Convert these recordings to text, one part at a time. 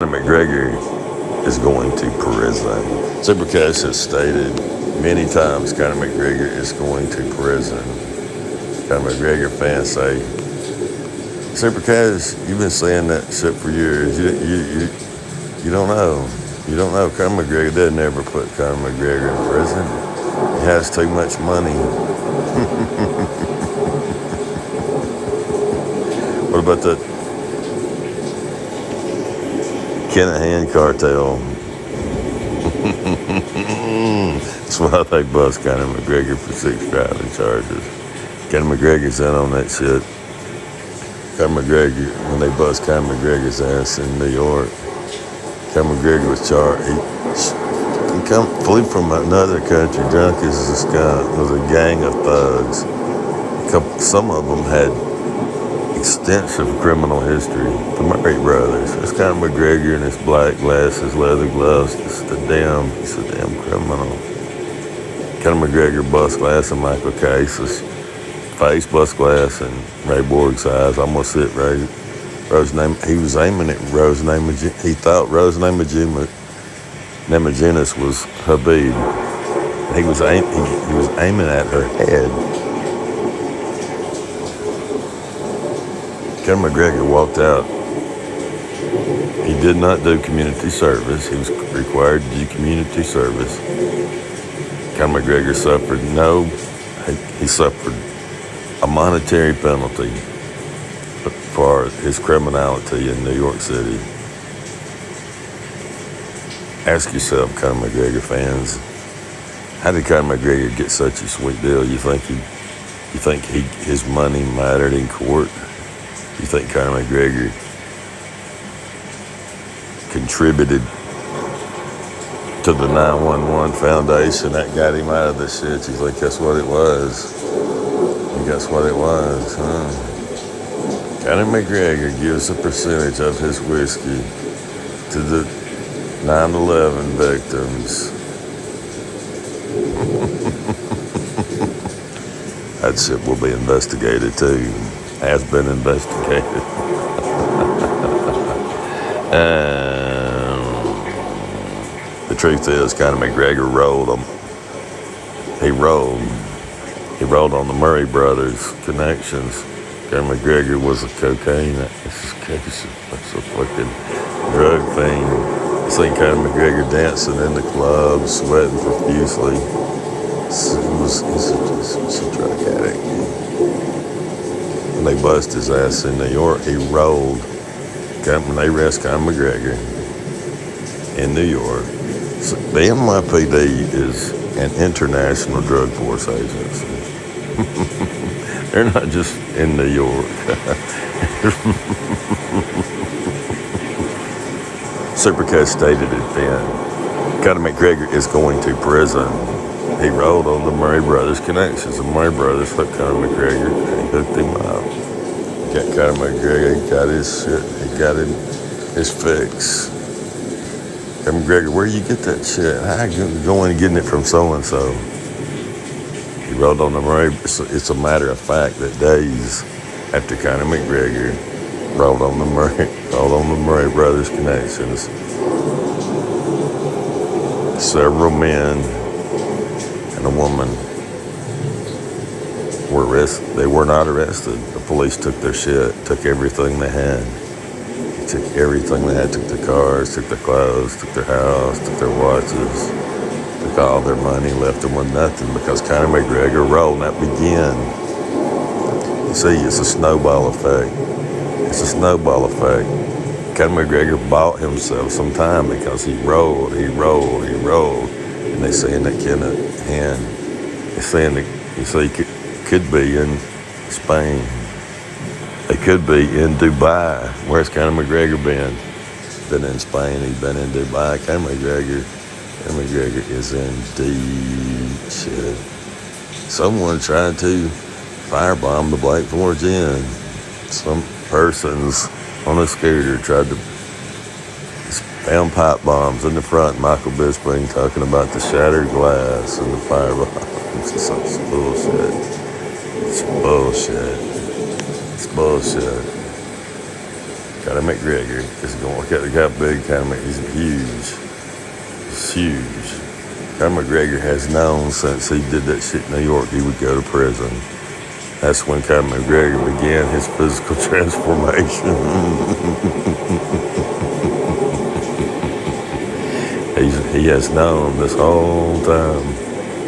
McGregor is going to prison. Supercash has stated many times Conor McGregor is going to prison. Conor McGregor fans say, Supercash, you've been saying that shit for years. You don't know. You don't know. Conor McGregor, they'd never put Conor McGregor in prison. He has too much money. What about the Kinahan cartel? That's why they bust Conor McGregor for 6 driving charges. Conor McGregor's in on that shit. Conor McGregor, when they bust Conor McGregor's ass in New York, Conor McGregor was charged. He flew from another country drunk as a skunk with a gang of thugs. Some of them had extensive criminal history. The Murray brothers. It's Conor McGregor in his black glasses, leather gloves. He's a damn criminal. Conor McGregor bust glass in Michael Case's face, bust glass in Ray Borg's eyes. Almost hit Ray. He was aiming at Rose Namajunas. He thought Rose Namajunas was Habib. He was aiming at her head. Conor McGregor walked out. He did not do community service. He was required to do community service. Conor McGregor suffered he suffered a monetary penalty for his criminality in New York City. Ask yourself, Conor McGregor fans, how did Conor McGregor get such a sweet deal? You think his money mattered in court? You think Conor McGregor contributed to the 911 Foundation that got him out of the shit? You think that's what it was? You guess what it was, huh? Conor McGregor gives a percentage of his whiskey to the 9/11 victims. That shit will be investigated too. Has been investigated. The truth is, Conor McGregor rolled them. He rolled on the Murray brothers' connections. Conor McGregor was a cocaine. That's a fucking drug fiend. I seen Conor McGregor dancing in the club, sweating profusely. He's a drug addict. When they bust his ass in New York, he rolled. When they arrest Conor McGregor in New York, so the NYPD is an international drug force agency. They're not just in New York. Supercut stated it then. Conor McGregor is going to prison. He rolled on the Murray brothers' connections. The Murray brothers hooked Conor McGregor and he hooked him up. Got Conor McGregor, he got his shit, he got his fix. Conor McGregor, where you get that shit? How you going and getting it from so-and-so? He rolled on the Murray. It's a matter of fact that days after Conor McGregor rolled on the Murray brothers' connections, several men and a woman were arrested. They were not arrested. The police took their shit, took everything they had. They took everything they had, took their cars, took their clothes, took their house, took their watches, took all their money, left them with nothing because Conor McGregor rolled. And that began. You see, it's a snowball effect. It's a snowball effect. Conor McGregor bought himself some time because he rolled. And they saying that Kinahan, they're saying that he could be in Spain. They could be in Dubai. Where's Conor McGregor been? Been in Spain. He's been in Dubai. Conor McGregor is in deep shit. Someone tried to firebomb the Black Forge Inn. Some persons on a scooter tried to found pipe bombs in the front. Michael Bisping talking about the shattered glass and the firebombs. It's bullshit. It's bullshit. Conor McGregor is going. Look at how big Conor McGregor. He's huge. He's huge. Conor McGregor has known since he did that shit in New York he would go to prison. That's when Conor McGregor began his physical transformation. He has known this whole time.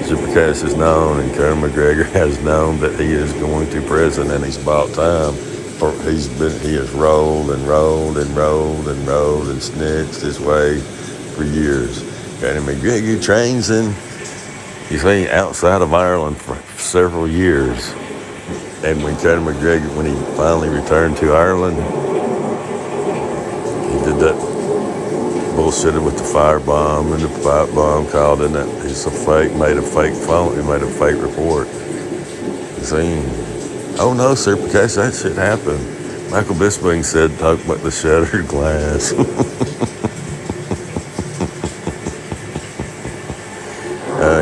Super Cash has known, and Conor McGregor has known that he is going to prison, and he's bought time. He has rolled and rolled and rolled and rolled and snitched his way for years. Conor McGregor trains outside of Ireland for several years. And when Conor McGregor, when he finally returned to Ireland, he did that bullshit with the firebomb and the pipe bomb, called in that he's made a fake phone, he made a fake report. Saying, oh no, sir, because that shit happened. Michael Bisping said, talk about the shattered glass.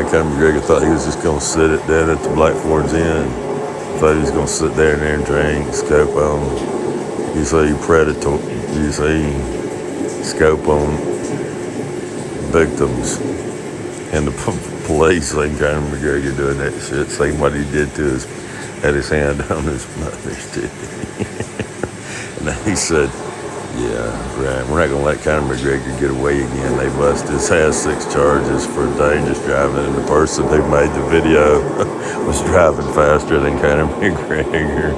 Conor McGregor thought he was just going to sit it down at the Black Fords Inn. Thought he was going to sit there and drink, scope on, scope on victims. And the police seen Conor McGregor doing that shit, seen what he did to had his hand on his mother's titty. And he said, yeah, right, we're not going to let Conor McGregor get away again. They busted his ass 6 charges for dangerous driving, and the person who made the video was driving faster than Conor McGregor.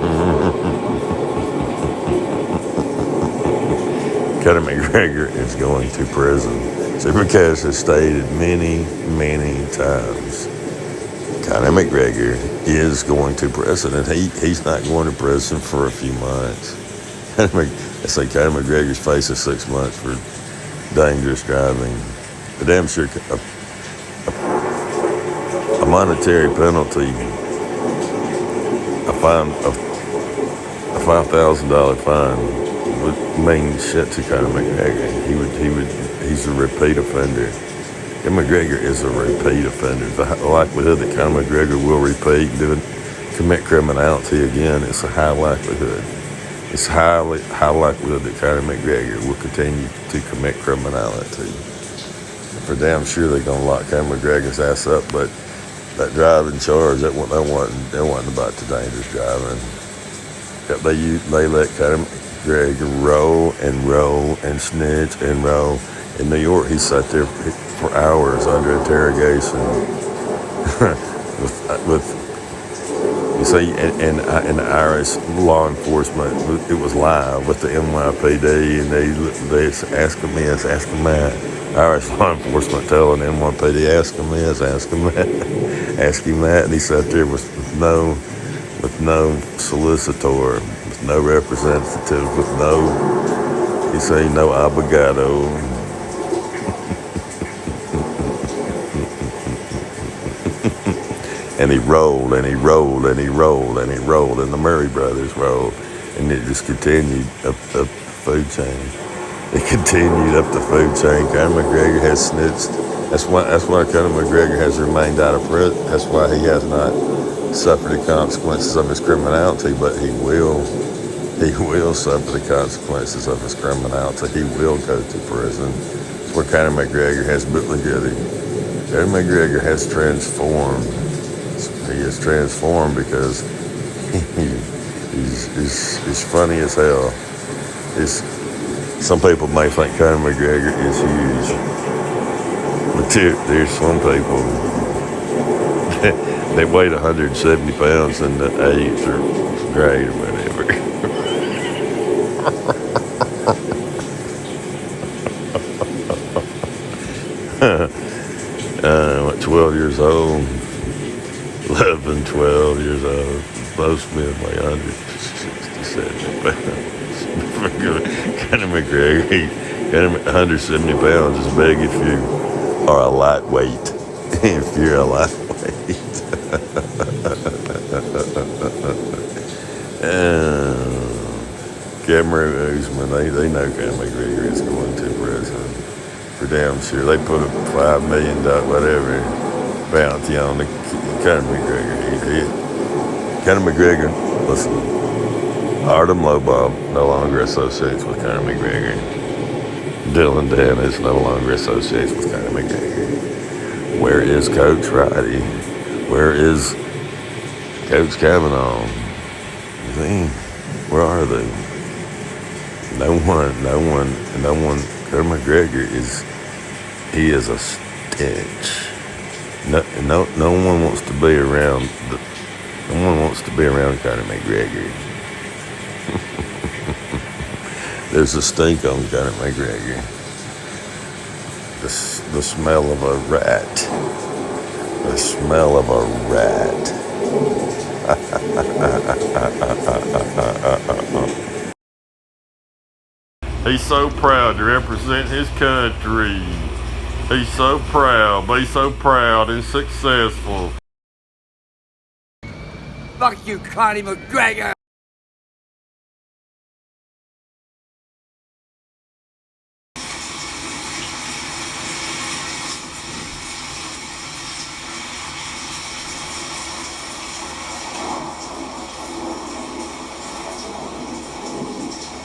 Conor McGregor is going to prison. Super Cash has stated many, many times, Conor McGregor is going to prison, and he's not going to prison for a few months. I say Conor McGregor's facing 6 months for dangerous driving. But damn sure a monetary penalty, a $5,000 fine would mean shit to Conor McGregor. He's a repeat offender. And McGregor is a repeat offender. The likelihood that Conor McGregor will repeat and commit criminality again, it's a high likelihood. It's high likelihood that Conor McGregor will continue to commit criminality. For damn sure they're going to lock Conor McGregor's ass up, but that driving charge, that wasn't about the dangerous driving. They let Conor McGregor roll and snitch and roll. In New York, he sat there for hours under interrogation with you see, and the Irish law enforcement, it was live with the NYPD, and they ask him this, ask him that. Irish law enforcement telling NYPD, ask him this, ask him that, ask him that, and he sat there with no solicitor, with no representative, with no abogado. And he rolled, and he rolled, and he rolled, and he rolled, and the Murray brothers rolled, and it just continued up the food chain. It continued up the food chain. Conor McGregor has snitched. That's why Conor McGregor has remained out of prison. That's why he has not suffered the consequences of his criminality, but he will suffer the consequences of his criminality. He will go to prison. That's where Conor McGregor has Conor McGregor has transformed. He is transformed because he's funny as hell. Some people may think Conor McGregor is huge, but there's some people they weigh 170 pounds in the 8th or grade or whatever. 12 years old. 11, 12 years old. Most men weigh 167 pounds. Conor McGregor, 170 pounds is big if you are a lightweight. If you're a lightweight. Cameron Usman, they know Conor McGregor is going to prison. For damn sure. They put a $5 million, whatever, bounty on the Conor McGregor. Conor McGregor, listen, Artem Lobov no longer associates with Conor McGregor. Dylan Dennis no longer associates with Conor McGregor. Where is Coach Roddy? Where is Coach Kavanaugh? Where are they? No one. Conor McGregor he is a stench. No one wants to be around. No one wants to be around Conor McGregor. There's a stink on Conor McGregor. The smell of a rat. The smell of a rat. He's so proud to represent his country. He's so proud. Be so proud and successful. Fuck you, Conor McGregor!